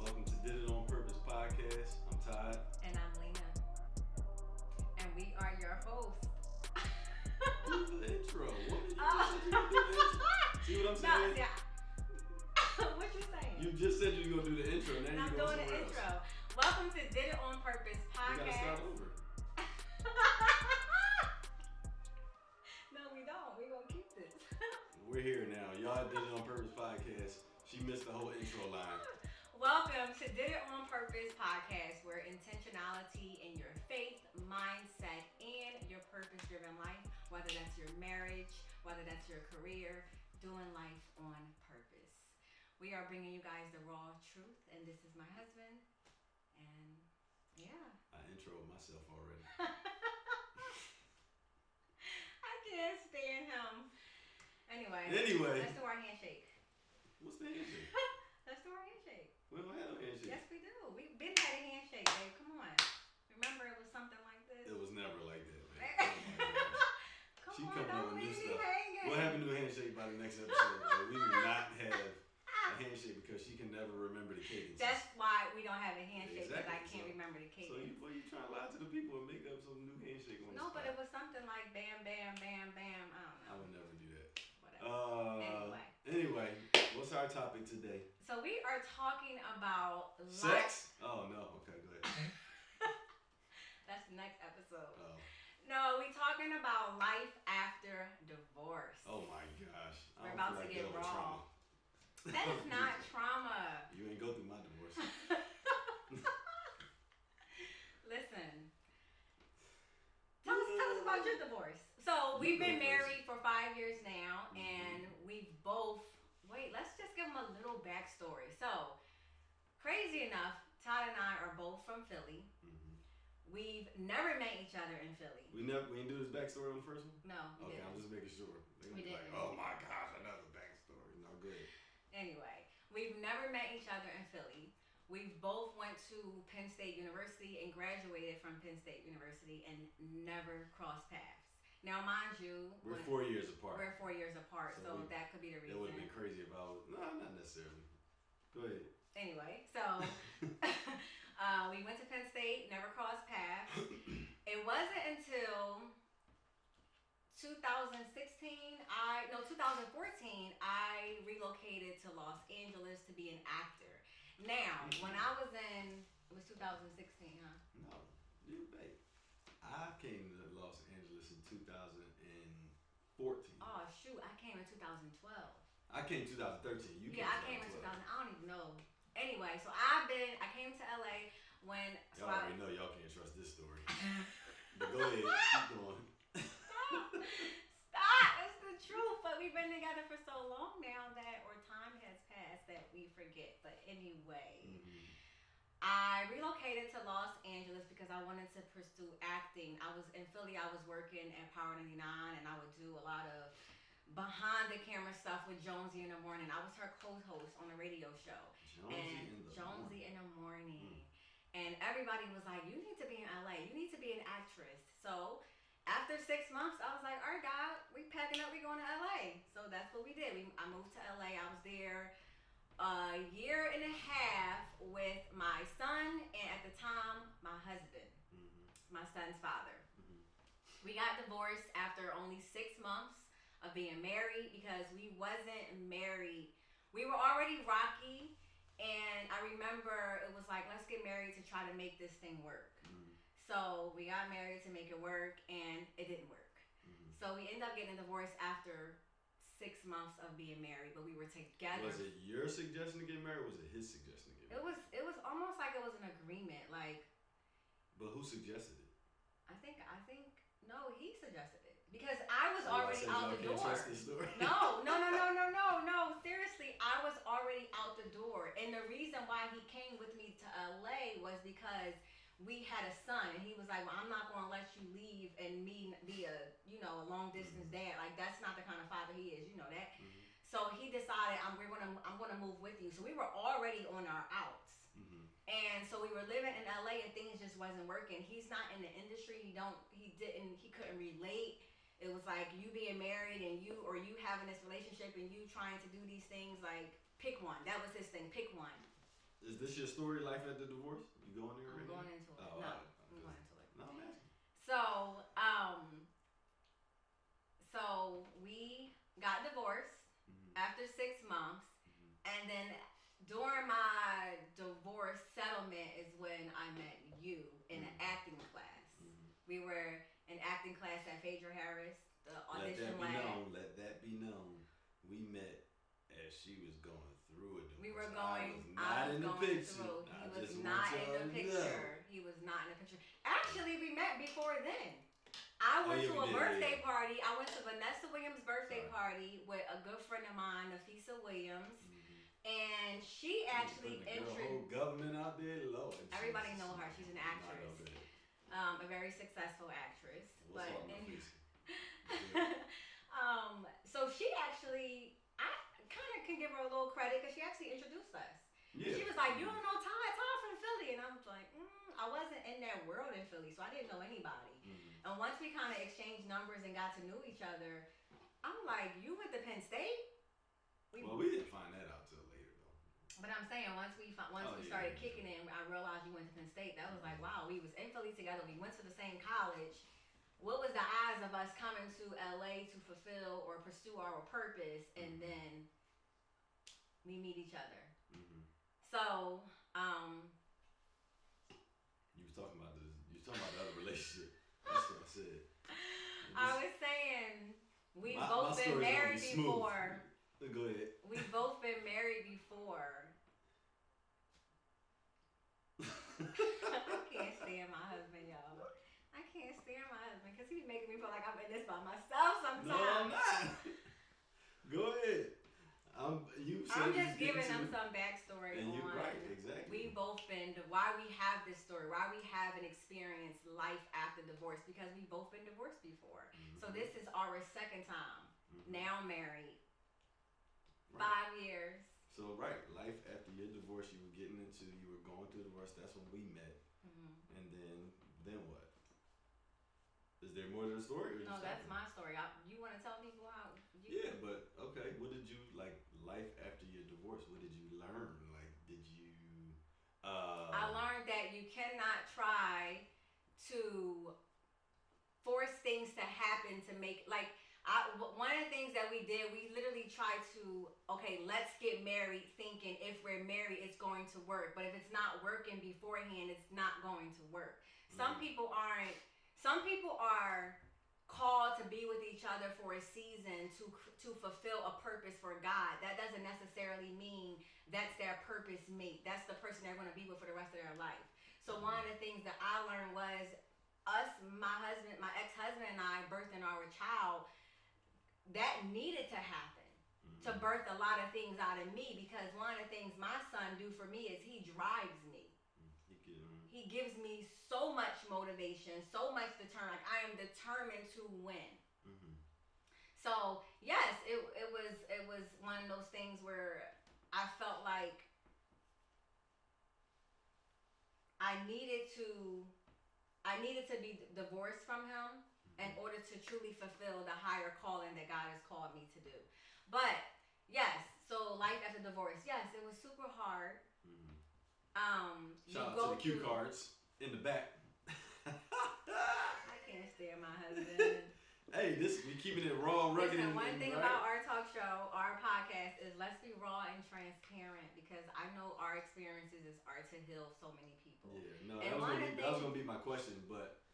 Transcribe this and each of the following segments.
Welcome to Did It On Purpose podcast. I'm Todd. And I'm Lena. And we are your hosts. Do the intro. What did you just say you were going to do the intro? See what I'm saying? No, what you saying? You just said you were going to do the intro. Now I'm you're doing going the somewhere intro. else. Welcome to Did It On Purpose podcast. You got to start over. No, we don't. We're going to keep this. We're here now. Y'all Did It On Purpose podcast. She missed the whole intro line. Welcome to Did It On Purpose podcast, where intentionality in your faith, mindset, and your purpose-driven life, whether that's your marriage, whether that's your career, doing life on purpose. We are bringing you guys the raw truth, and this is my husband, and yeah. I introed myself already. I can't stand him. Anyway, let's do our handshake. What's the handshake? Let's do our handshake. We don't have no handshake. Yes, we do. We've been had a handshake, babe. Come on. Remember, it was something like this. It was never like that, man. Come She on, coming up don't with new leave me stuff. hanging. We'll have a new handshake by the next episode. But we do not have a handshake because she can never remember the cadence. That's why we don't have a handshake, because Exactly. I can't remember the cadence. So you trying to lie to the people and make up some new handshake on the No, spot. but it was something like bam, bam, bam, bam. I don't know. I would never do that. Whatever. Anyway, what's our topic today? So we are talking about Sex? Oh no. Okay, go ahead. That's the next episode. Oh. No, we talking about life after divorce. Oh my gosh. We're about to get raw. That is not trauma. You ain't go through my divorce. Listen. Tell us about your divorce. So we've been married for 5 years now, and we've both. Wait, let's just give them a little backstory. So, crazy enough, Todd and I are both from Philly. Mm-hmm. We've never met each other in Philly. We didn't do this backstory on the first one? No, we Okay, didn't. I'm just making sure. They're gonna We be like, didn't. oh my gosh, another backstory. No good. Anyway, we've never met each other in Philly. We've both went to Penn State University and graduated from Penn State University and never crossed paths. Now, mind you, We're 4 years apart. We're 4 years apart, so we- that could be the reason. It would have been crazy if I was. No, not necessarily. Go ahead. Anyway, so we went to Penn State, never crossed paths. It wasn't until 2014, I relocated to Los Angeles to be an actor. Now, when I was in, it was 2016, huh? No, you babe. I came to Los Angeles in 2014. Oh shoot, I came in 2012. I came in 2013. You I came in 2000. I don't even know. Anyway, so I came to LA when. Y'all already know y'all can't trust this story. But go ahead, keep going. Stop! It's the truth. But we've been together for so long now or time has passed that we forget. But anyway, I relocated to Los Angeles because I wanted to pursue acting. I was in Philly. I was working at Power 99, and I would do a lot of behind the camera stuff with Jonesy in the morning. I was her co-host on a radio show. Jonesy in the morning. And everybody was like, you need to be in LA. You need to be an actress. So after 6 months, I was like, all right, God, we packing up. We going to LA. So that's what we did. I moved to LA. I was there a year and a half with my son and at the time, my husband, my son's father. We got divorced after only 6 months of being married because we wasn't married. We were already rocky, and I remember it was like, let's get married to try to make this thing work. So we got married to make it work, and it didn't work. So we ended up getting a divorce after 6 months of being married, but we were together. Was it your suggestion to get married, or was it his suggestion to get married? It was almost like it was an agreement, like. But who suggested it? I think no, he suggested it because I was already out the door. Trust this story? No. Seriously, I was already out the door, and the reason why he came with me to LA was because we had a son, and he was like, well, I'm not going to let you leave and me be a long distance dad. Like, that's not the kind of father he is. You know that. So he decided I'm going to move with you. So we were already on our outs. And so we were living in LA, and things just wasn't working. He's not in the industry. He couldn't relate. It was like you being married and you having this relationship and you trying to do these things, like pick one. That was his thing, pick one. Is this your story, life after divorce? You going there? I'm going into it. Oh, no, I'm going into it. No, I'm asking. So we got divorced after 6 months, and then during my divorce settlement is when I met you in an acting class. We were in acting class at Phaedra Harris, the audition lab. Let that be known. We met as she was going through it. We were going. I was going through. He was not in the picture. He was not in the picture. Actually, we met before then. I went to a birthday party. I went to Vanessa Williams' birthday party with a good friend of mine, Nafisa Williams, and she actually introduced. Government out there, Lord. Everybody know her. She's an actress, a very successful actress. What's but so she actually, I kind of can give her a little credit because she actually introduced us. Yeah. She was like, "You don't know Todd from Philly," and I was like, I wasn't in that world in Philly, so I didn't know anybody. And once we kind of exchanged numbers and got to know each other, I'm like, "You went to Penn State?" We didn't find that out till later, though. But I'm saying once we started kicking in, I realized you went to Penn State. That was like, wow, we was in Philly together. We went to the same college. What was the odds of us coming to LA to fulfill or pursue our purpose, and then we meet each other? So, you was talking about this. You was talking about the other relationship. That's what I said. I was saying we've both been married before. Go ahead. We've both been married before. I can't stand my husband, y'all. I can't stand my husband because he's making me feel like I'm in this by myself sometimes. No, I'm not. Go ahead. I'm just giving them some backstory and on. You're right, exactly. We both been why we have this story, why we have an experience life after divorce, because we both been divorced before. So this is our second time. Now married. Right. 5 years. So life after your divorce, you were going through divorce. That's when we met. And then what? Is there more to the story? No, that's my story. You want to tell people how? Yeah, but okay. What did you life after your divorce? What did you learn? Did you? I learned that you cannot try to force things to happen to make one of the things that we did, we literally tried to, let's get married thinking if we're married, it's going to work. But if it's not working beforehand, it's not going to work. Some people are called to be with each other for a season to fulfill a purpose for God. That doesn't necessarily mean that's their purpose mate. That's the person they're going to be with for the rest of their life. So one of the things that I learned was my ex-husband and I birthing our child, that needed to happen to birth a lot of things out of me, because one of the things my son do for me is he drives me. He gives me so much motivation, so much determination. I am determined to win. So yes, it was one of those things where I felt like I needed to be divorced from him in order to truly fulfill the higher calling that God has called me to do. But yes, so life after divorce, yes, it was super hard. Shout out to the cue cards in the back. I can't stand my husband. Hey, we keeping it raw, rugged. Listen, one thing about our talk show, our podcast, is let's be raw and transparent, because I know our experiences are to heal so many people. Yeah, no, that was gonna be my question, but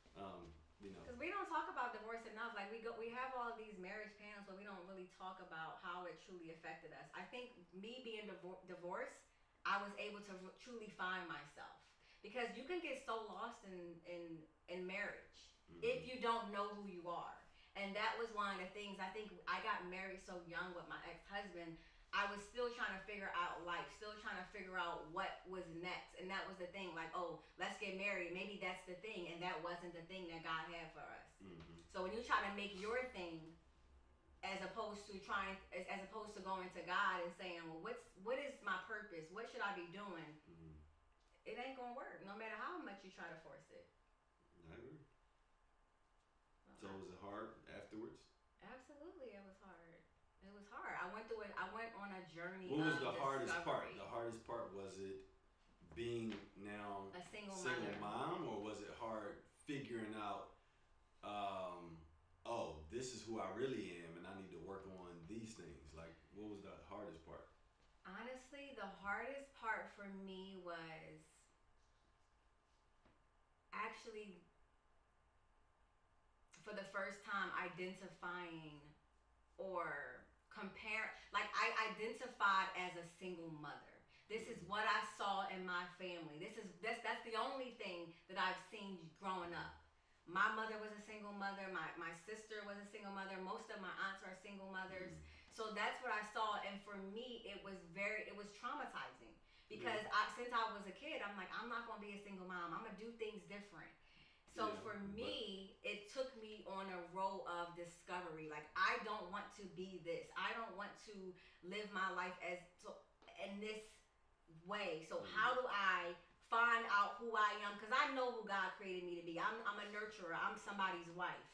because we don't talk about divorce enough. We have all of these marriage panels, but we don't really talk about how it truly affected us. I think me being divorced, I was able to truly find myself, because you can get so lost in marriage if you don't know who you are. And that was one of the things. I think I got married so young with my ex-husband. I was still trying to figure out life, still trying to figure out what was next. And that was the thing, let's get married. Maybe that's the thing. And that wasn't the thing that God had for us. So when you try to make your thing, as opposed to going to God and saying, well, what is my purpose? What should I be doing? It ain't gonna work, no matter how much you try to force it. I agree. So was it hard afterwards? Absolutely, it was hard. It was hard. I went on a journey. What was the hardest part? discovery. The hardest part, was it being now a single mom, or was it hard figuring out, oh, this is who I really am, and I need to work on these things? Like, what was the hardest part? Honestly, the hardest part for me was actually, for the first time, identifying or compare. Like, I identified as a single mother. This is what I saw in my family. That's the only thing that I've seen growing up. My mother was a single mother. My sister was a single mother. Most of my aunts are single mothers. So that's what I saw, and for me, it was traumatizing because since I was a kid, I'm like, I'm not gonna be a single mom. I'm gonna do things different. So for me, it took me on a road of discovery. Like, I don't want to be this. I don't want to live my life in this way. So how do I find out who I am? Because I know who God created me to be. I'm a nurturer. I'm somebody's wife.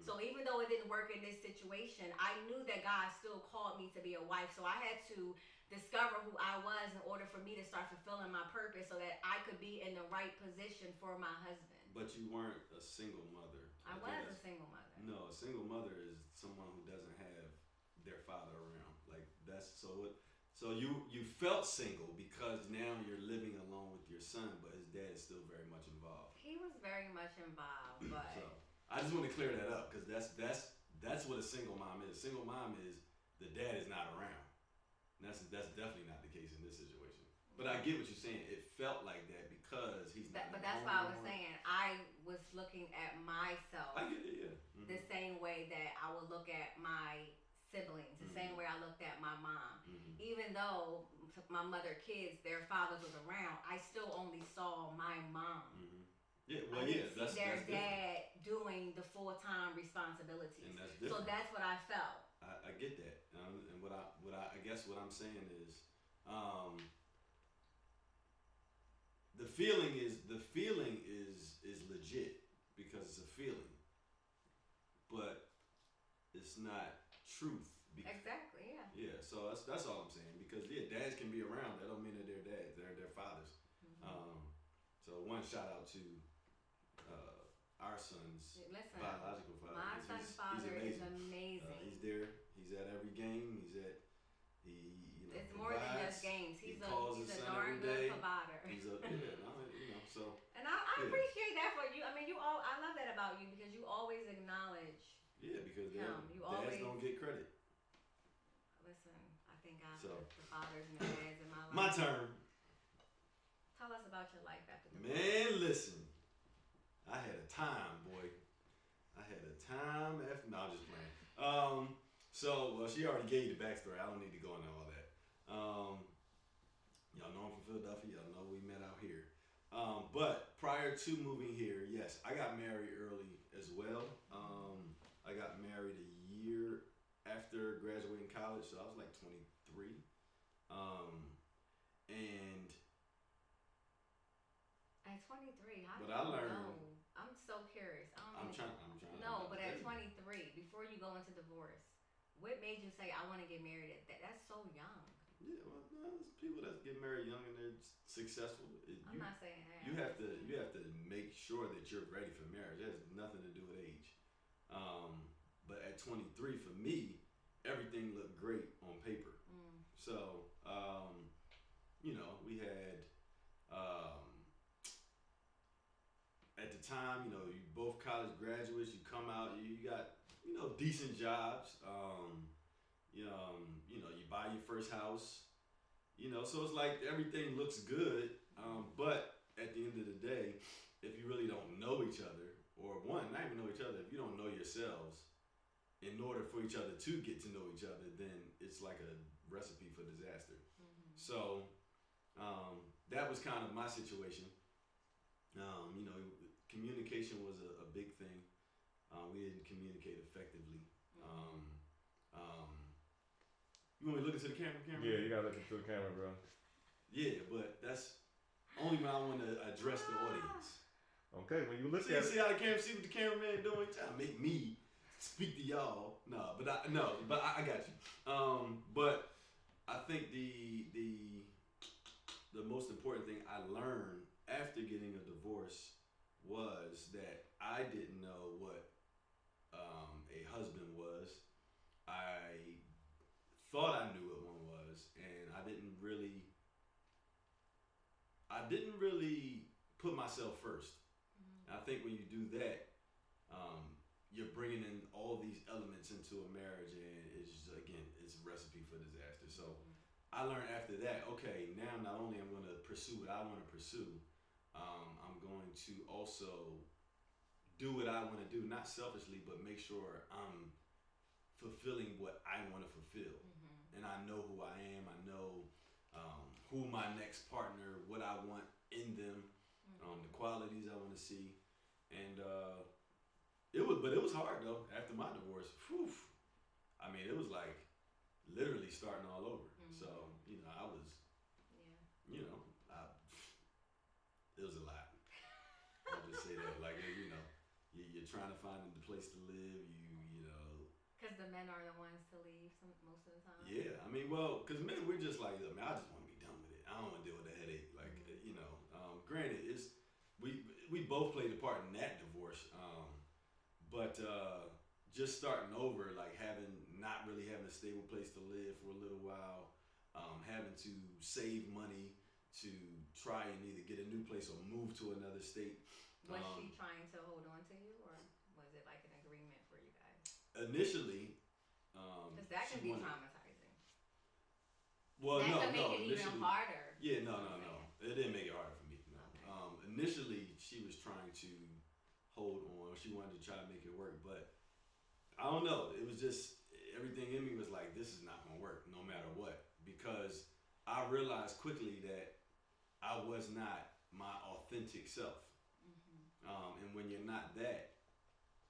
So even though it didn't work in this situation, I knew that God still called me to be a wife. So I had to discover who I was in order for me to start fulfilling my purpose so that I could be in the right position for my husband. But you weren't a single mother. I was a single mother. No, a single mother is someone who doesn't have their father around. Like, that's so you felt single because now you're living alone with your son, but his dad is still very much involved. He was very much involved, but so I just want to clear that up because that's what a single mom is. A single mom is the dad is not around. And that's definitely not the case in this situation. But I get what you're saying. It felt like that because he's not. But that's why I was saying I was looking at myself. I get it, yeah. The same way that I would look at my siblings, the same way I looked at my mom. Even though my mother kids, their fathers was around, I still only saw my mom. Yeah, well, I didn't that's see their that's dad doing the full-time responsibilities. And that's different. So that's what I felt. I get that, and what I guess what I'm saying is, the feeling is legit because it's a feeling, but it's not truth. Exactly. Yeah. Yeah. So that's all I'm saying because dads can be around. That don't mean that they're dads. They're their fathers. So one shout out to our son's biological father. My son's father is amazing. He's there. He's at every game. It's more than just games. He's a darn day. good provider. So. And I appreciate that for you. I mean, I love that about you because you always acknowledge. Yeah, because dads don't get credit. Listen, I think I put the fathers and the dads in my life. My turn. Tell us about your life after the Man, listen. I had a time, boy. I had a time after. No, I'm just playing. She already gave you the backstory. I don't need to go into all that. Y'all know I'm from Philadelphia. Y'all know we met out here. But prior to moving here, yes, I got married early as well. I got married a year after graduating college, so I was like 23. And at 23, how but do I you learned. know? I'm so curious. I'm trying. No, but at 23, before you go into divorce, what made you say I want to get married at that? That's so young. Yeah, well, there's people that get married young and they're successful. I'm not saying that. You have to make sure that you're ready for marriage. It has nothing to do with age. But at 23, for me, everything looked great on paper. So, we had at the time, you both college graduates. You come out, you got decent jobs. You buy your first house. So it's like everything looks good. But at the end of the day, if you really don't know each other, or not even know each other, if you don't know yourselves, in order for each other to get to know each other, then it's like a recipe for disaster. So that was kind of my situation. Communication was a big thing. We didn't communicate effectively. You want me to look into the camera? Yeah, you gotta look into the camera, bro. Yeah, but that's only when I want to address the audience. Okay, when you look at it. See how the camera, see what the cameraman doing? Trying to make me speak to y'all. But I got you. But I think the most important thing I learned really put myself first. And I think when you do that, you're bringing in all these elements into a marriage, and it's just, again, it's a recipe for disaster. So I learned after that, okay, now not only I'm going to pursue what I want to pursue, I'm going to also do what I want to do, not selfishly, but make sure I'm fulfilling what I want to fulfill. And I know who I am. I know who my next partner, what I want in them, the qualities I want to see. And it was hard though. After my divorce, whew, I mean, it was like literally starting all over. So I was, it was a lot. I'll just say that, like, you're trying to find the place to live. Because the men are the ones to leave most of the time. Yeah, I mean, well, because men, we're just like, I just want to be done with it. I don't want to deal with the headache. Like, granted, we both played a part in that divorce. But just starting over, like not really having a stable place to live for a little while, having to save money to try and either get a new place or move to another state. Was she trying to hold on to you, or was it like an agreement for you guys? Initially, because that can be traumatizing. Well, that can make it even harder. Yeah, no. It didn't make it harder for me. No. Okay. Initially, she was trying to hold on. She wanted to try to make it work, but I don't know. It was just everything in me was like, this is not gonna work, no matter what, because I realized quickly that I was not my authentic self. And when you're not that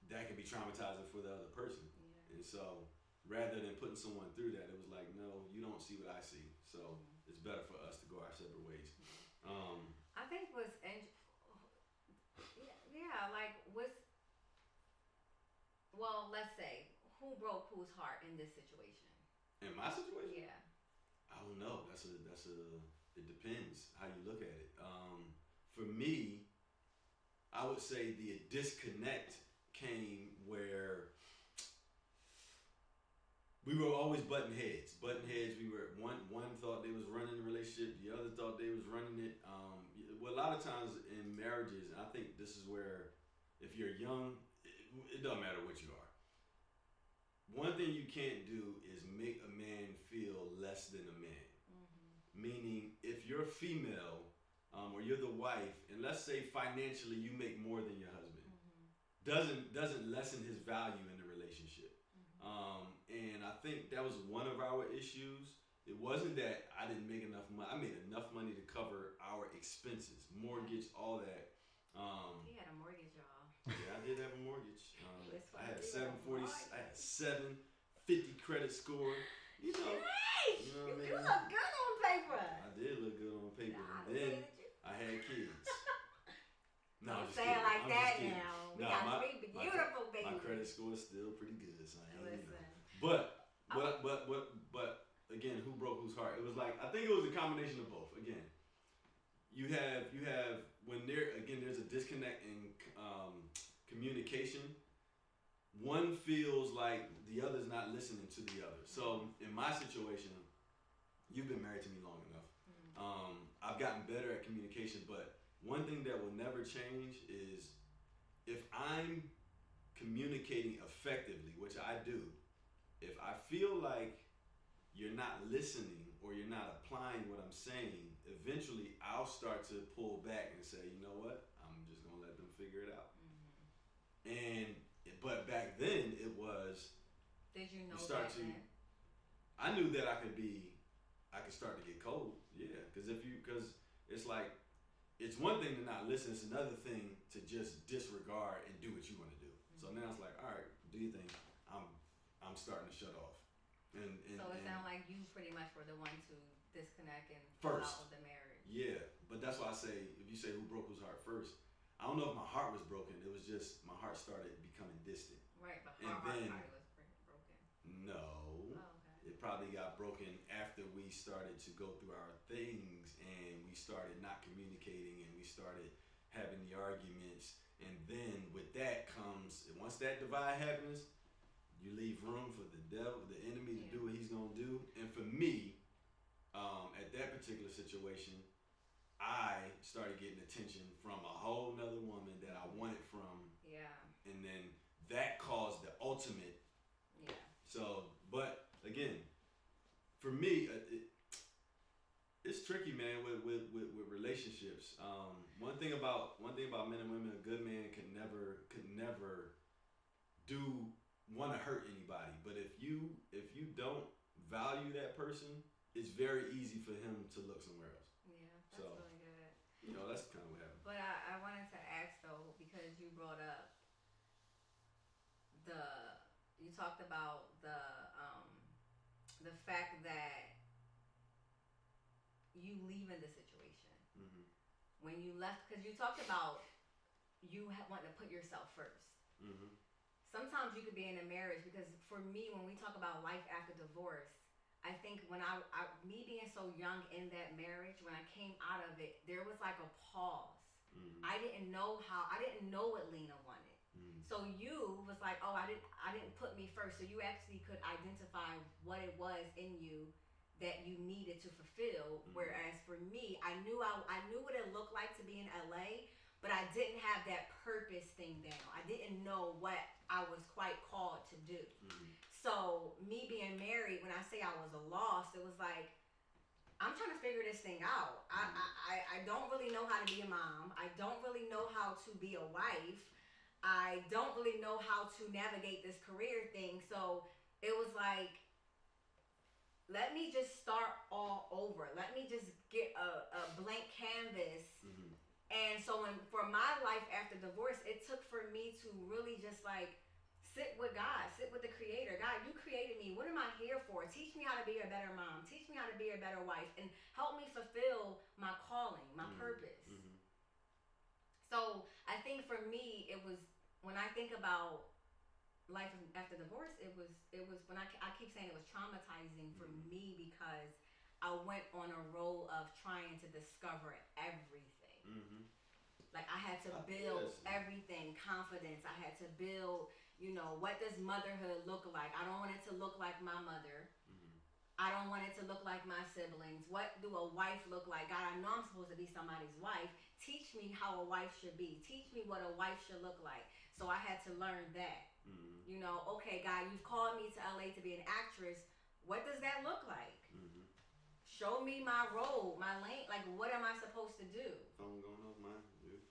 can be traumatizing for the other person. Yeah. And so rather than putting someone through that, it was like, no, you don't see what I see. So it's better for us to go our separate ways. I think let's say, who broke whose heart in this situation? In my situation? Yeah. I don't know. It depends how you look at it. For me, I would say the disconnect came where we were always butting heads. We were one thought they was running the relationship, the other thought they was running it. Well, a lot of times in marriages, I think this is where, if you're young, it doesn't matter what you are. One thing you can't do is make a man feel less than a man. Meaning, if you're female or you're the wife, and let's say financially you make more than your husband, doesn't lessen his value in the relationship. And I think that was one of our issues. It wasn't that I didn't make enough money. I made enough money to cover our expenses, mortgage, all that. He had a mortgage, y'all. Yeah, I did have a mortgage. I had 740. I had 750 credit score. You know what I mean? You look good on paper. I did look good on paper. And then I had kids. No, don't say it like that now. We got three beautiful babies. My credit score is still pretty good, son. Listen. But again, who broke whose heart? It was like, I think it was a combination of both. Again, you have when there's a disconnect in communication. One feels like the other's not listening to the other. So in my situation, you've been married to me long enough. I've gotten better at communication, but one thing that will never change is if I'm communicating effectively, which I do, if I feel like you're not listening or you're not applying what I'm saying, eventually I'll start to pull back and say, you know what? I'm just going to let them figure it out. But back then it was. Did you know that? I knew that I could start to get cold. Yeah, because it's like, it's one thing to not listen. It's another thing to just disregard and do what you want to do. So now it's like, all right, do you think I'm starting to shut off? So it sounds like you pretty much were the one to disconnect and fall out of the marriage. Yeah, but that's why I say, if you say who broke whose heart first, I don't know if my heart was broken. It was just my heart started becoming distant. Right, but her heart probably was broken. No. Oh, okay. It probably got broken after we started to go through our things and we started not communicating and we started having the arguments. And then with that comes, once that divide happens, you leave room for the devil, the enemy, to do what he's going to do. And for me, at that situation, I started getting attention from a whole nother woman that I wanted from. Yeah. And then that caused the ultimate. Yeah. So, but again, for me, it's tricky, man, with relationships. One thing about men and women, a good man could never want to hurt anybody. But if you don't value that person, it's very easy for him to look somewhere else. Yeah, that's really good. That's kind of what happened. But I wanted to ask though, because you brought up you talked about the fact that you leaving the situation. Mm-hmm. When you left, because you talked about you wanting to put yourself first. Mm-hmm. Sometimes you could be in a marriage, because for me, when we talk about life after divorce, I think when me being so young in that marriage, when I came out of it, there was like a pause. Mm-hmm. I didn't know what Lena wanted. Mm-hmm. So you was like, oh, I didn't put me first. So you actually could identify what it was in you that you needed to fulfill. Mm-hmm. Whereas for me, I knew what it looked like to be in LA, but I didn't have that purpose thing down. I didn't know what I was quite called to do. Mm-hmm. So me being married, when I say I was lost, it was like, I'm trying to figure this thing out. I don't really know how to be a mom. I don't really know how to be a wife. I don't really know how to navigate this career thing. So it was like, let me just start all over. Let me just get a blank canvas. Mm-hmm. And so for my life after divorce, it took for me to really just like sit with God, sit with the Creator. God, you created me. What am I here for? Teach me how to be a better mom. Teach me how to be a better wife. And help me fulfill my calling, my purpose. Mm-hmm. So I think for me, it was, when I think about life after divorce, it was when I keep saying it was traumatizing for me, because I went on a road of trying to discover everything. Mm-hmm. Like I had to build everything, confidence. I had to build, what does motherhood look like? I don't want it to look like my mother. Mm-hmm. I don't want it to look like my siblings. What do a wife look like? God, I know I'm supposed to be somebody's wife. Teach me how a wife should be. Teach me what a wife should look like. So I had to learn that. Mm-hmm. Okay, God, you've called me to LA to be an actress. What does that look like? Mm-hmm. Show me my role, my lane. Like, what am I supposed to do? Phone going off, mine, dude.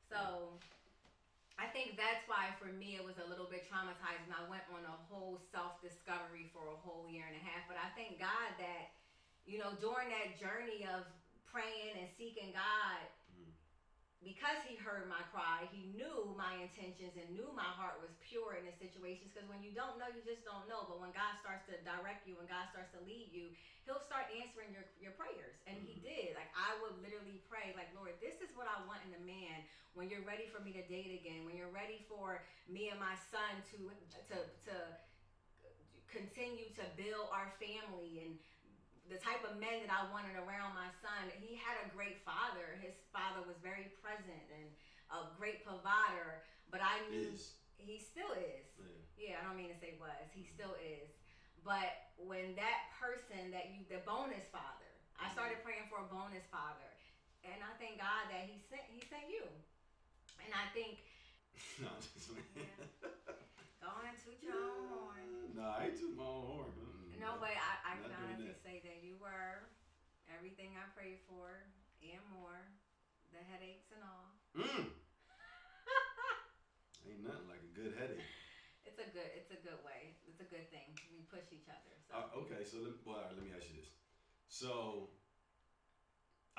So I think that's why for me it was a little bit traumatizing. I went on a whole self-discovery for a whole year and a half. But I thank God that, during that journey of praying and seeking God, because he heard my cry, he knew my intentions and knew my heart was pure in the situations. Because when you don't know, you just don't know. But when God starts to direct you, when God starts to lead you, he'll start answering your prayers. And he did. Like, I would literally pray, like, Lord, this is what I want in a man. When you're ready for me to date again, when you're ready for me and my son to continue to build our family, and the type of men that I wanted around my son. He had a great father. His father was very present and a great provider. But I knew he still is. Yeah, I don't mean to say was. He still is. But when that person the bonus father, I started praying for a bonus father, and I thank God that he sent you. And I think. No, I'm just Go on and toot your own horn. No, I ain't toot my own horn. No, but I can honestly say that you were everything I prayed for and more. The headaches and all. Ain't nothing like a good headache. It's a good way. It's a good thing. We push each other. So. Okay, so let me ask you this. So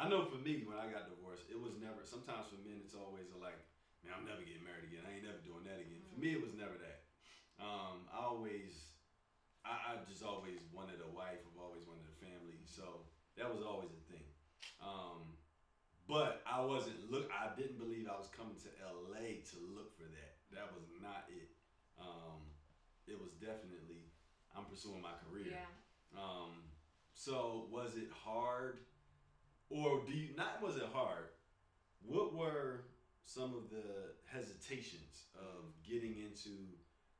I know for me, when I got divorced, it was never. Sometimes for men, it's always like, man, I'm never getting married again. I ain't never doing that again. For me, it was never that. I just always wanted a wife. I've always wanted a family. So that was always a thing. But I didn't believe I was coming to LA to look for that. That was not it. It was definitely, I'm pursuing my career. Yeah. So was it hard? Or was it hard? What were some of the hesitations of getting into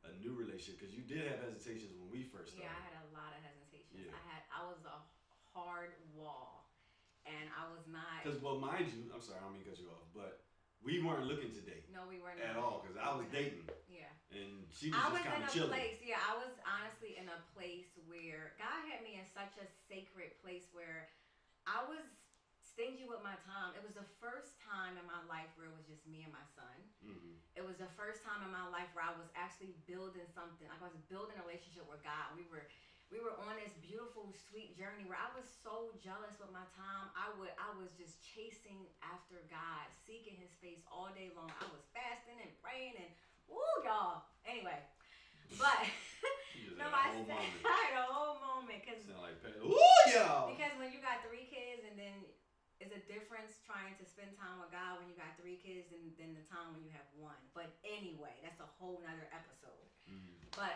a new relationship? Because you did have hesitations when we first started. Yeah, I had a lot of hesitations. Yeah. I was a hard wall. and I was not. Because, well, mind you, I'm sorry, I don't mean to cut you off, but we weren't looking to date. No, we weren't at all. Because I was dating. Yeah. And she was just kind of chilling. I was honestly in a place where God had me in such a sacred place where I was stingy with my time. It was the first time in my life where it was just me and my son. Mm-hmm. It was the first time in my life where I was actually building something. Like I was building a relationship with God. We were on this beautiful, sweet journey where I was so jealous with my time. I was just chasing after God, seeking His face all day long. I was fasting and praying and y'all. Anyway, but no, I had a whole moment because y'all. Because when you got 3 kids and then it's a difference trying to spend time with God when you got 3 kids and then the time when you have 1. But anyway, that's a whole nother episode. Mm-hmm. But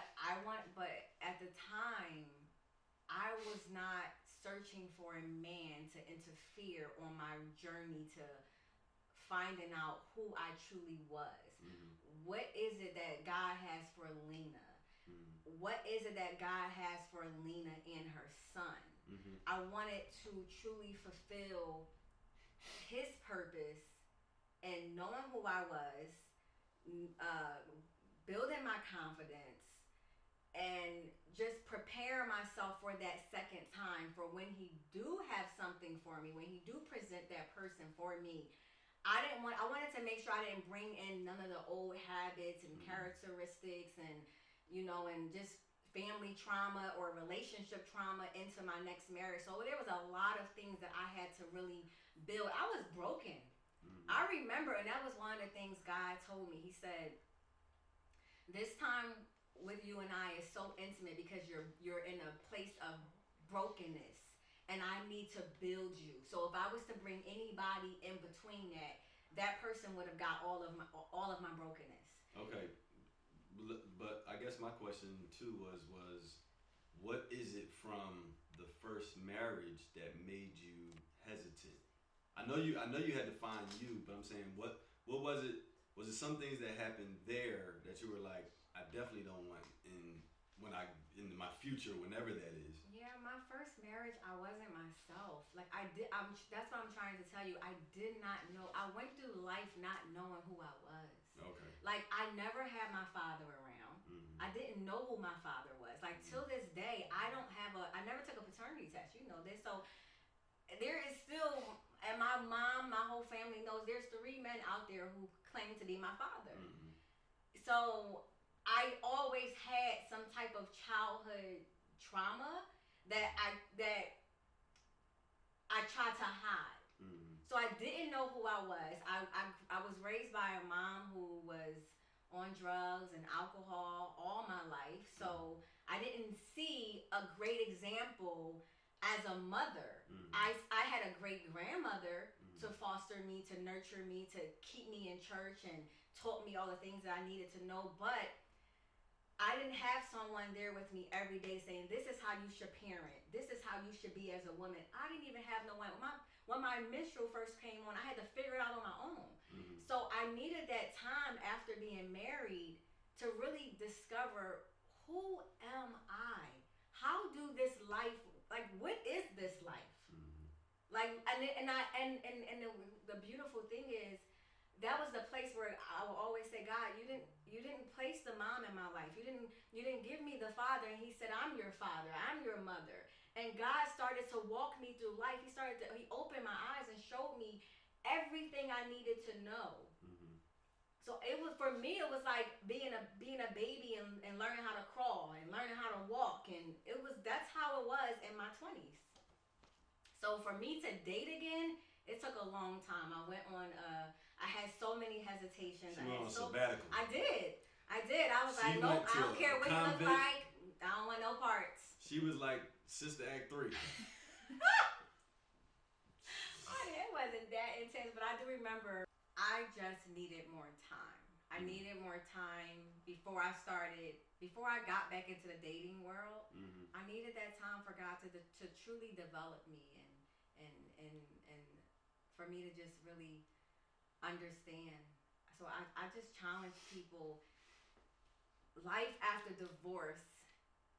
at the time, I was not searching for a man to interfere on my journey to finding out who I truly was. Mm-hmm. What is it that God has for Lena? Mm-hmm. What is it that God has for Lena and her son? Mm-hmm. I wanted to truly fulfill His purpose and knowing who I was, building my confidence, and just prepare myself for that second time for when He do have something for me, when He do present that person for me. I wanted to make sure I didn't bring in none of the old habits and characteristics and, and just family trauma or relationship trauma into my next marriage. So there was a lot of things that I had to really build. I was broken. Mm-hmm. I remember, and that was one of the things God told me. He said, this time with you and I is so intimate because you're in a place of brokenness. And I need to build you. So if I was to bring anybody in between that person would have got all of my brokenness. Okay, but I guess my question too was what is it from the first marriage that made you hesitant? I know you had to find you, but I'm saying what was it? Was it some things that happened there that you were like, I definitely don't want in my future, whenever that is? Yeah, my first marriage, I wasn't myself. Like that's what I'm trying to tell you. I did not know. I went through life not knowing who I was. Okay. Like I never had my father around. Mm-hmm. I didn't know who my father was. Like till this day, I never took a paternity test. You know this. So there is still, and my mom, my whole family knows there's 3 men out there who claim to be my father. Mm-hmm. So I always had some type of childhood trauma that I tried to hide. Mm-hmm. So I didn't know who I was. I was raised by a mom who was on drugs and alcohol all my life. So I didn't see a great example as a mother. Mm-hmm. I had a great grandmother to foster me, to nurture me, to keep me in church and taught me all the things that I needed to know. But I didn't have someone there with me every day saying, this is how you should parent. This is how you should be as a woman. I didn't even have no one. When my menstrual first came on, I had to figure it out on my own. Mm-hmm. So I needed that time after being married to really discover, who am I? How do this life, like what is this life? Mm-hmm. Like, and the beautiful thing is, that was the place where I will always say, God, you didn't place the mom in my life. You didn't give me the father. And He said, I'm your father. I'm your mother. And God started to walk me through life. He opened my eyes and showed me everything I needed to know. Mm-hmm. So for me, it was like being a baby and learning how to crawl and learning how to walk. And that's how it was in my 20s. So for me to date again, it took a long time. I went on I had so many hesitations. She went on a sabbatical. I did. I was like, nope, I don't care what you look like. I don't want no parts. She was like Sister Act 3. It wasn't that intense, but I do remember I just needed more time. I needed more time before I got back into the dating world. Mm-hmm. I needed that time for God to truly develop me and for me to just really understand. So I just challenge people, life after divorce,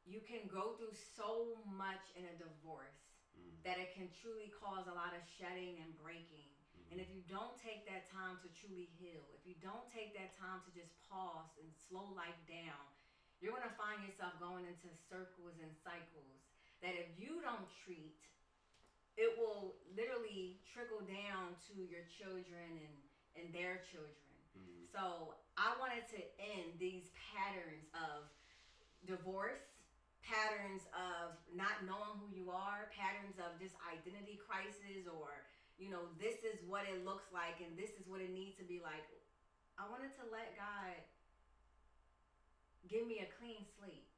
you can go through so much in a divorce. that it can truly cause a lot of shedding and breaking. And if you don't take that time to truly heal, if you don't take that time to just pause and slow life down, you're going to find yourself going into circles and cycles that if you don't treat, it will literally trickle down to your children and their children. So I wanted to end these patterns of divorce, patterns of not knowing who you are, patterns of just identity crisis, or this is what it looks like and this is what it needs to be like. I wanted to let God give me a clean slate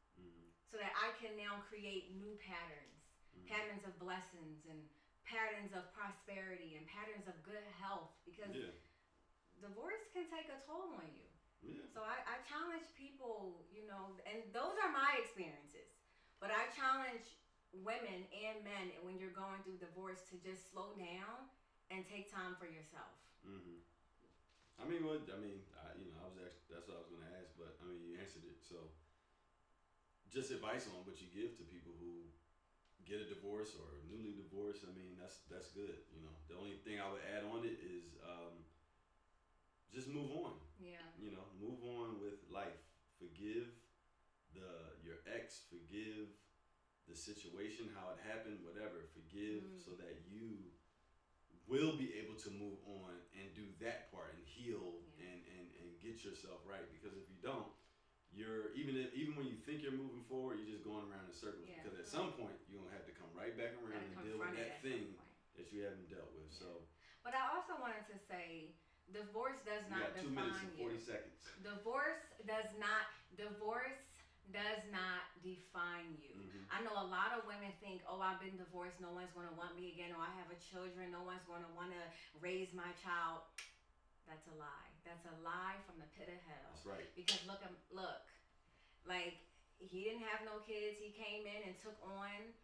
so that I can now create new patterns, patterns of blessings and patterns of prosperity and patterns of good health, because divorce can take a toll on you. So I challenge people, and those are my experiences, but I challenge women and men when you're going through divorce to just slow down and take time for yourself. I mean, that's what I was going to ask, but I mean, you answered it. So, just advice on what you give to people who get a divorce or newly divorced. I mean, that's good. The only thing I would add on it is just move on. Yeah. Move on with life. Forgive your ex. Forgive the situation, how it happened, whatever. Forgive so that you will be able to move on and do that part and heal and get yourself right. Because if you don't, you're even when you think you're moving forward, you're just going around in circles. Yeah. Because at some point you're gonna have to come right back around and deal with that thing that you haven't dealt with. So. But I also wanted to say, divorce does not define you. 2 minutes and 40 seconds. Divorce does not define you. I know a lot of women think, oh, I've been divorced, no one's going to want me again, or I have a children, no one's going to want to raise my child. That's a lie. That's a lie from the pit of hell. That's right. Because look, like, he didn't have no kids. He came in and took on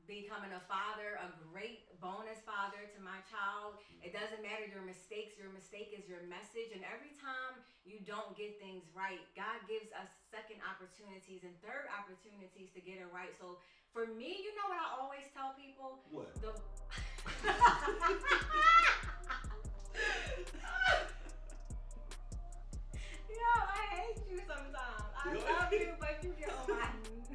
becoming a father, a great bonus father to my child. It doesn't matter your mistakes. Your mistake is your message. And every time you don't get things right, God gives us second opportunities and third opportunities to get it right. So for me, you know what I always tell people? What? Yo, I hate you sometimes. I love you, but you get on my nerves.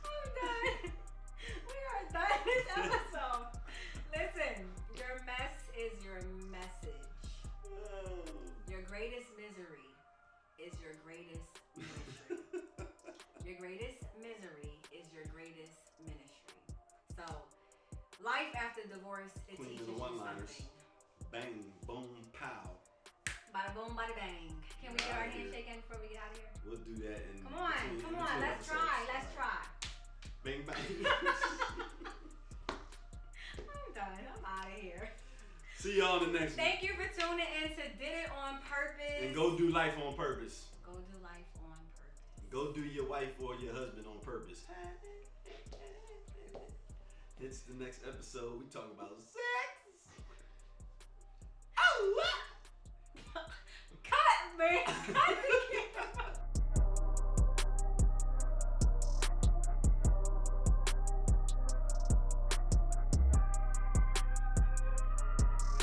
I'm done. We are done this episode. Listen, your mess is your message. Your greatest misery is your greatest ministry. Your greatest misery is your greatest ministry. So, life after divorce, it Queen teaches of the you one-liners. something. Bang, boom, pow. Bada boom, bada bang. Can we get our handshake in before we get out of here? We'll do that in Come on, between let's episodes. try. Bang, bang. I'm done. I'm out of here. See y'all in the next one. Thank you for tuning in to Did It On Purpose. And go do life on purpose. Go do life on purpose. Go do your wife or your husband on purpose. It's the next episode. We talk about sex. Oh, what? Cut, man.